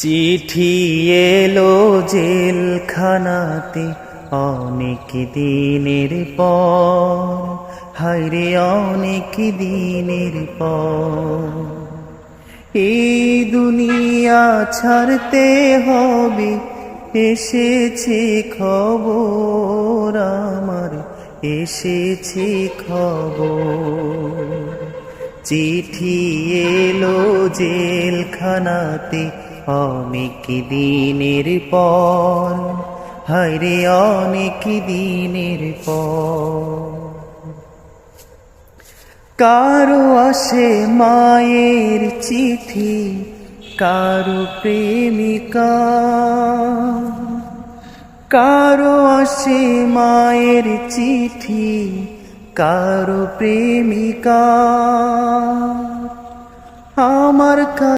চিঠি এলো জেলখানাতে অনেক দিনের পর, হায়রে অনেক দিনের পর। এই দুনিয়া ছাড়তে হবে, এসেছে খবর আমার, এসেছে খবর। চিঠি এলো জেলখানাতে অনেক দিনের পর, হায়রে অনেক দিনের পর। কারো আসে মায়ের চিঠি, কারো প্রেমিকা, কারো আসে মায়ের চিঠি, কারো প্রেমিকা। আমার